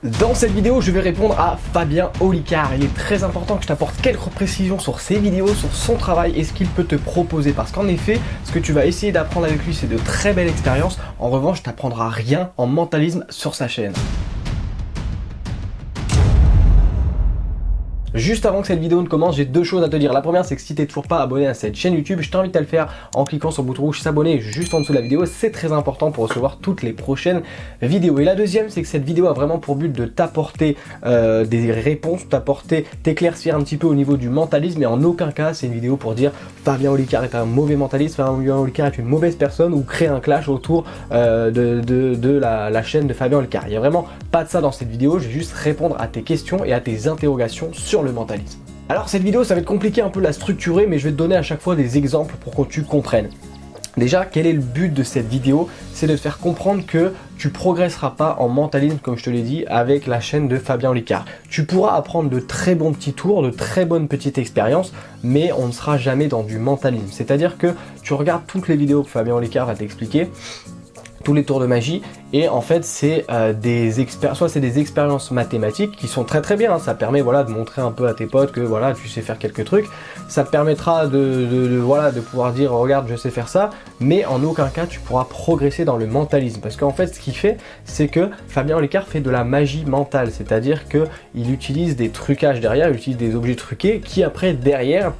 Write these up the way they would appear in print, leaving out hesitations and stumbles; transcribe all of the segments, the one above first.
Dans cette vidéo, je vais répondre à Fabien Olicard. Il est très important que je t'apporte quelques précisions sur ses vidéos, sur son travail et ce qu'il peut te proposer. Parce qu'en effet, ce que tu vas essayer d'apprendre avec lui, c'est de très belles expériences. En revanche, tu n'apprendras rien en mentalisme sur sa chaîne. Juste avant que cette vidéo ne commence, j'ai deux choses à te dire. La première, c'est que si tu n'es toujours pas abonné à cette chaîne YouTube, je t'invite à le faire en cliquant sur le bouton rouge s'abonner juste en dessous de la vidéo. C'est très important pour recevoir toutes les prochaines vidéos. Et la deuxième, c'est que cette vidéo a vraiment pour but de t'apporter des réponses, t'éclaircir un petit peu au niveau du mentalisme. Et en aucun cas, c'est une vidéo pour dire Fabien Olicard est un mauvais mentaliste, Fabien Olicard est une mauvaise personne ou créer un clash autour de la chaîne de Fabien Olicard. Il n'y a vraiment pas de ça dans cette vidéo. Je vais juste répondre à tes questions et à tes interrogations sur le mentalisme. Alors cette vidéo, ça va être compliqué un peu la structurer, mais je vais te donner à chaque fois des exemples pour que tu comprennes. Déjà, quel est le but de cette vidéo? C'est de te faire comprendre que tu progresseras pas en mentalisme, comme je te l'ai dit, avec la chaîne de Fabien Olicard. Tu pourras apprendre de très bons petits tours, de très bonnes petites expériences, mais on ne sera jamais dans du mentalisme. C'est-à-dire que tu regardes toutes les vidéos que Fabien Olicard va t'expliquer, tous les tours de magie, et en fait c'est soit c'est des expériences mathématiques qui sont très bien, hein. Ça permet voilà, de montrer un peu à tes potes que voilà, tu sais faire quelques trucs, ça te permettra de pouvoir dire regarde je sais faire ça, mais en aucun cas tu pourras progresser dans le mentalisme, parce qu'en fait ce qu'il fait, c'est que Fabien Olicard fait de la magie mentale, c'est-à-dire que il utilise des trucages derrière, il utilise des objets truqués qui après derrière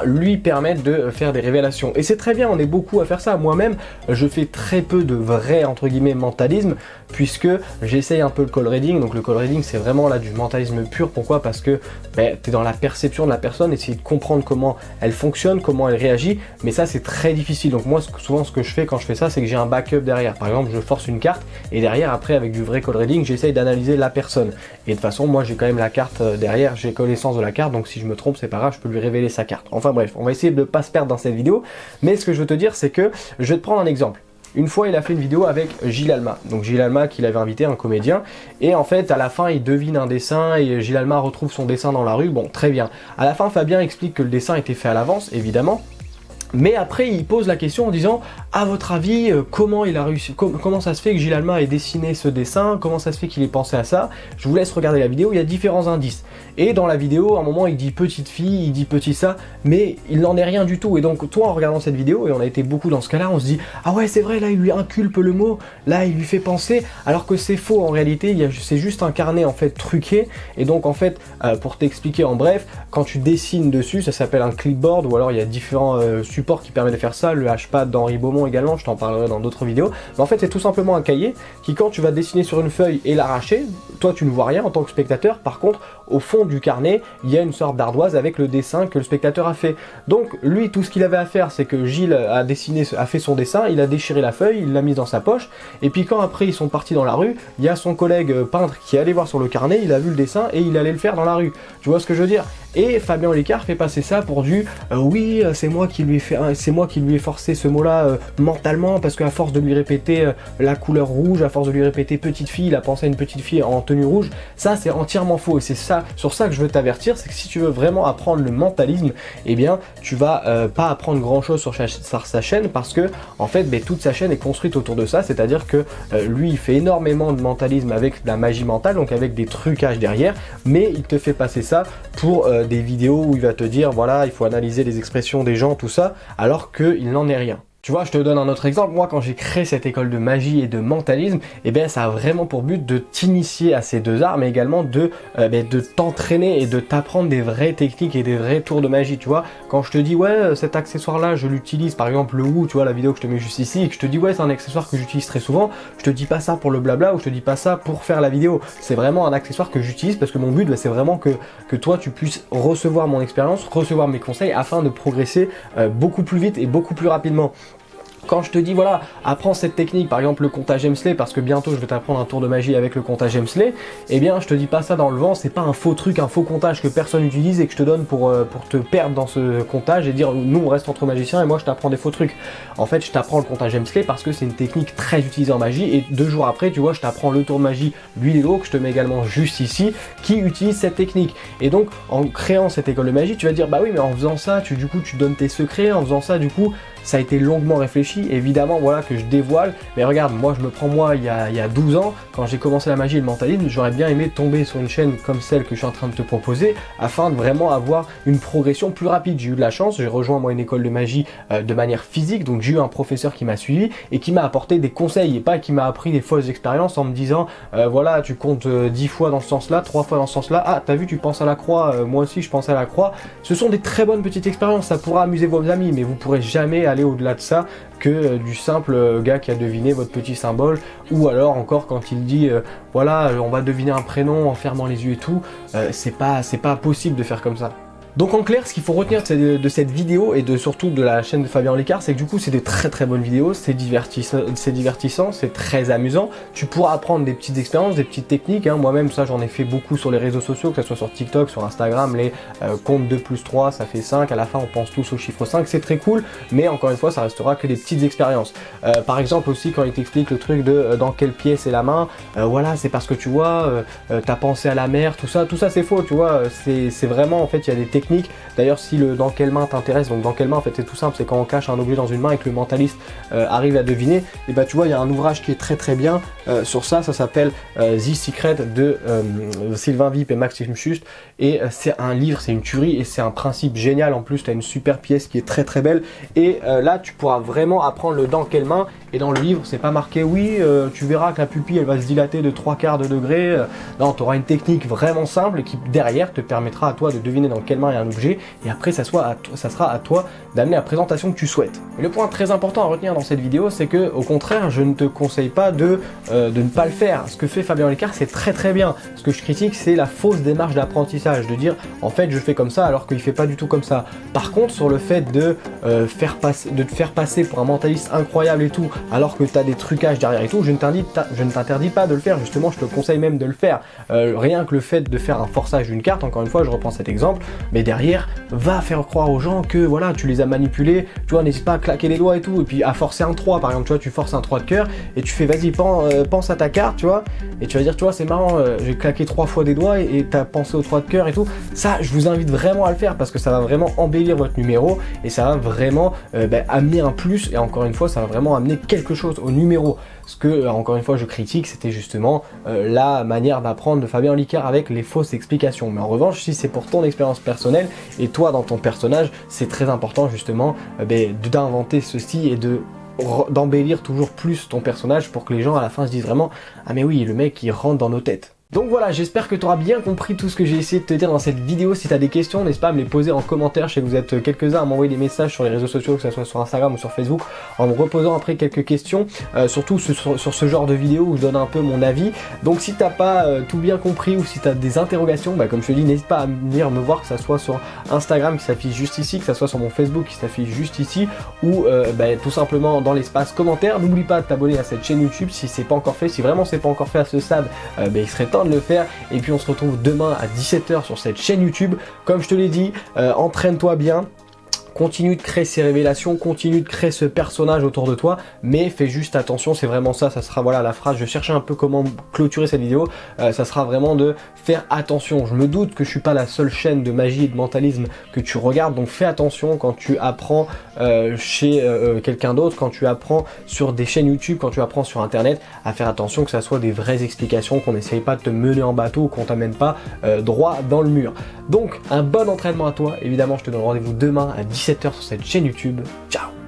lui permettent de faire des révélations. Et c'est très bien, on est beaucoup à faire ça. Moi-même, je fais très peu de vrai, entre guillemets, mentalisme, puisque j'essaye un peu le call reading. Donc le call reading, c'est vraiment là du mentalisme pur. Pourquoi? Parce que tu es dans la perception de la personne, essayer de comprendre comment elle fonctionne, comment elle réagit. Mais ça, c'est très difficile. Donc moi, souvent, ce que je fais quand je fais ça, c'est que j'ai un backup derrière. Par exemple, je force une carte, et derrière, après, avec du vrai call reading, j'essaye d'analyser la personne. Et de toute façon, moi, j'ai quand même la carte derrière, j'ai connaissance de la carte, donc si je me trompe, c'est pas grave, je peux lui révéler sa carte. Enfin bref, on va essayer de ne pas se perdre dans cette vidéo, mais ce que je veux te dire, c'est que je vais te prendre un exemple. Une fois, il a fait une vidéo avec Gilles Alma. Donc Gilles Alma, qu'il avait invité, un comédien, et en fait, à la fin, il devine un dessin, et Gilles Alma retrouve son dessin dans la rue. Bon, très bien. À la fin, Fabien explique que le dessin était fait à l'avance, évidemment. Mais après, il pose la question en disant, à votre avis, comment il a réussi, comment ça se fait que Gilles Alma ait dessiné ce dessin, comment ça se fait qu'il ait pensé à ça? Je vous laisse regarder la vidéo, il y a différents indices. Et dans la vidéo, à un moment, il dit petite fille, il dit petit ça, mais il n'en est rien du tout. Et donc, toi, en regardant cette vidéo, et on a été beaucoup dans ce cas-là, on se dit, ah ouais, c'est vrai, là, il lui inculpe le mot, là, il lui fait penser, alors que c'est faux en réalité, c'est juste un carnet, en fait, truqué. Et donc, en fait, pour t'expliquer en bref, quand tu dessines dessus, ça s'appelle un clipboard, ou alors il y a différents supports qui permet de faire ça, le H-pad d'Henri Beaumont également, je t'en parlerai dans d'autres vidéos. Mais en fait, c'est tout simplement un cahier qui, quand tu vas dessiner sur une feuille et l'arracher, toi tu ne vois rien en tant que spectateur. Par contre, au fond du carnet, il y a une sorte d'ardoise avec le dessin que le spectateur a fait. Donc lui, tout ce qu'il avait à faire, c'est que Gilles a fait son dessin, il a déchiré la feuille, il l'a mise dans sa poche, et puis quand après ils sont partis dans la rue, il y a son collègue peintre qui est allé voir sur le carnet, il a vu le dessin et il allait le faire dans la rue. Tu vois ce que je veux dire? Et Fabien Olicard fait passer ça pour du oui, c'est moi qui lui ai forcé ce mot-là mentalement, parce qu'à force de lui répéter la couleur rouge, à force de lui répéter petite fille, il a pensé à une petite fille en tenue rouge. Ça, c'est entièrement faux, et c'est ça, sur ça que je veux t'avertir, c'est que si tu veux vraiment apprendre le mentalisme, eh bien, tu vas pas apprendre grand-chose sur sa chaîne, parce que en fait, toute sa chaîne est construite autour de ça, c'est-à-dire que lui, il fait énormément de mentalisme avec de la magie mentale, donc avec des trucages derrière, mais il te fait passer ça pour des vidéos où il va te dire voilà, il faut analyser les expressions des gens, tout ça, alors qu'il n'en est rien. Tu vois, je te donne un autre exemple. Moi, quand j'ai créé cette école de magie et de mentalisme, eh bien, ça a vraiment pour but de t'initier à ces deux arts, mais également de t'entraîner et de t'apprendre des vraies techniques et des vrais tours de magie. Tu vois, quand je te dis ouais, cet accessoire-là, je l'utilise, par exemple le Wu, tu vois, la vidéo que je te mets juste ici, et que je te dis ouais, c'est un accessoire que j'utilise très souvent, je te dis pas ça pour le blabla, ou je te dis pas ça pour faire la vidéo. C'est vraiment un accessoire que j'utilise parce que mon but, c'est vraiment que toi, tu puisses recevoir mon expérience, recevoir mes conseils, afin de progresser beaucoup plus vite et beaucoup plus rapidement. Quand je te dis voilà, apprends cette technique, par exemple le comptage Hemsley, parce que bientôt je vais t'apprendre un tour de magie avec le comptage Hemsley, eh bien je te dis pas ça dans le vent, c'est pas un faux truc, un faux comptage que personne n'utilise et que je te donne pour te perdre dans ce comptage et dire nous on reste entre magiciens et moi je t'apprends des faux trucs. En fait je t'apprends le comptage Hemsley parce que c'est une technique très utilisée en magie, et 2 jours après tu vois je t'apprends le tour de magie l'huile et l'eau que je te mets également juste ici, qui utilise cette technique. Et donc en créant cette école de magie tu vas dire bah oui mais en faisant ça du coup tu donnes tes secrets, en faisant ça du coup ça a été longuement réfléchi, évidemment voilà que je dévoile, mais regarde, moi je me prends moi il y a 12 ans, quand j'ai commencé la magie et le mentalisme, j'aurais bien aimé tomber sur une chaîne comme celle que je suis en train de te proposer, afin de vraiment avoir une progression plus rapide. J'ai eu de la chance, j'ai rejoint moi une école de magie de manière physique, donc j'ai eu un professeur qui m'a suivi et qui m'a apporté des conseils et pas qui m'a appris des fausses expériences en me disant voilà tu comptes 10 fois dans ce sens là, 3 fois dans ce sens là, ah t'as vu tu penses à la croix, moi aussi je pense à la croix. Ce sont des très bonnes petites expériences, ça pourra amuser vos amis, mais vous pourrez jamais aller au-delà de ça que du simple gars qui a deviné votre petit symbole, ou alors encore quand il dit voilà on va deviner un prénom en fermant les yeux et tout, c'est pas possible de faire comme ça. Donc en clair, ce qu'il faut retenir de cette vidéo et surtout de la chaîne de Fabien Olicard, c'est que du coup c'est de très très bonnes vidéos, c'est divertissant, c'est très amusant. Tu pourras apprendre des petites expériences, des petites techniques, hein. Moi-même ça j'en ai fait beaucoup sur les réseaux sociaux, que ce soit sur TikTok, sur Instagram, les comptes 2 plus 3 ça fait 5, à la fin on pense tous au chiffre 5, c'est très cool, mais encore une fois ça restera que des petites expériences. Par exemple aussi quand il t'explique le truc de dans quelle pièce est la main, voilà c'est parce que tu vois, t'as pensé à la mer, tout ça c'est faux, tu vois, c'est vraiment en fait il y a des techniques. D'ailleurs si le dans quelle main t'intéresse, donc dans quelle main en fait c'est tout simple, c'est quand on cache un objet dans une main et que le mentaliste arrive à deviner, et bah tu vois il y a un ouvrage qui est très bien sur ça, ça s'appelle The Secret de Sylvain Vip et Maxime Juste, et c'est un livre, c'est une tuerie et c'est un principe génial, en plus tu as une super pièce qui est très belle, et là tu pourras vraiment apprendre le dans quelle main, et dans le livre c'est pas marqué oui tu verras que la pupille elle va se dilater de 3/4 de degré, non tu auras une technique vraiment simple qui derrière te permettra à toi de deviner dans quelle main il y a un objet, et après ça sera à toi d'amener la présentation que tu souhaites. Et le point très important à retenir dans cette vidéo, c'est que au contraire je ne te conseille pas de ne pas le faire. Ce que fait Fabien Olicard c'est très bien. Ce que je critique c'est la fausse démarche d'apprentissage, de dire en fait je fais comme ça alors qu'il fait pas du tout comme ça. Par contre sur le fait de te faire passer pour un mentaliste incroyable et tout, alors que tu as des trucages derrière et tout, je ne t'interdis pas de le faire, justement je te conseille même de le faire. Rien que le fait de faire un forçage d'une carte, encore une fois je reprends cet exemple, mais derrière va faire croire aux gens que voilà tu les as manipulés, tu vois, n'hésite pas à claquer les doigts et tout, et puis à forcer un 3 par exemple, tu vois, tu forces un 3 de cœur et tu fais vas-y pense à ta carte, tu vois, et tu vas dire tu vois c'est marrant, j'ai claqué 3 fois des doigts et t'as pensé au 3 de cœur et tout. Ça je vous invite vraiment à le faire parce que ça va vraiment embellir votre numéro et ça va vraiment amener un plus, et encore une fois ça va vraiment amener quelque chose au numéro. Ce que encore une fois je critique, c'était justement la manière d'apprendre de Fabien Olicard avec les fausses explications. Mais en revanche si c'est pour ton expérience personnelle et toi dans ton personnage, c'est très important justement d'inventer ceci et d'embellir toujours plus ton personnage pour que les gens à la fin se disent vraiment ah mais oui le mec il rentre dans nos têtes. Donc voilà, j'espère que tu auras bien compris tout ce que j'ai essayé de te dire dans cette vidéo. Si tu as des questions, n'hésite pas à me les poser en commentaire. Je sais que vous êtes quelques-uns à m'envoyer des messages sur les réseaux sociaux, que ce soit sur Instagram ou sur Facebook, en me reposant après quelques questions, surtout sur ce genre de vidéo où je donne un peu mon avis. Donc si t'as pas tout bien compris ou si tu as des interrogations, comme je te dis, n'hésite pas à venir me voir, que ça soit sur Instagram qui s'affiche juste ici, que ça soit sur mon Facebook qui s'affiche juste ici, ou tout simplement dans l'espace commentaire. N'oublie pas de t'abonner à cette chaîne YouTube si c'est pas encore fait. Si vraiment c'est pas encore fait à ce stade, il serait temps de le faire, et puis on se retrouve demain à 17 h sur cette chaîne YouTube. Comme je te l'ai dit, entraîne-toi bien, continue de créer ces révélations, continue de créer ce personnage autour de toi, mais fais juste attention, c'est vraiment ça sera voilà la phrase, je cherchais un peu comment clôturer cette vidéo, ça sera vraiment de faire attention. Je me doute que je suis pas la seule chaîne de magie et de mentalisme que tu regardes, donc fais attention quand tu apprends chez quelqu'un d'autre, quand tu apprends sur des chaînes YouTube, quand tu apprends sur internet, à faire attention que ça soit des vraies explications, qu'on n'essaye pas de te mener en bateau ou qu'on t'amène pas droit dans le mur. Donc un bon entraînement à toi, évidemment je te donne rendez-vous demain à 17 h sur cette chaîne YouTube. Ciao!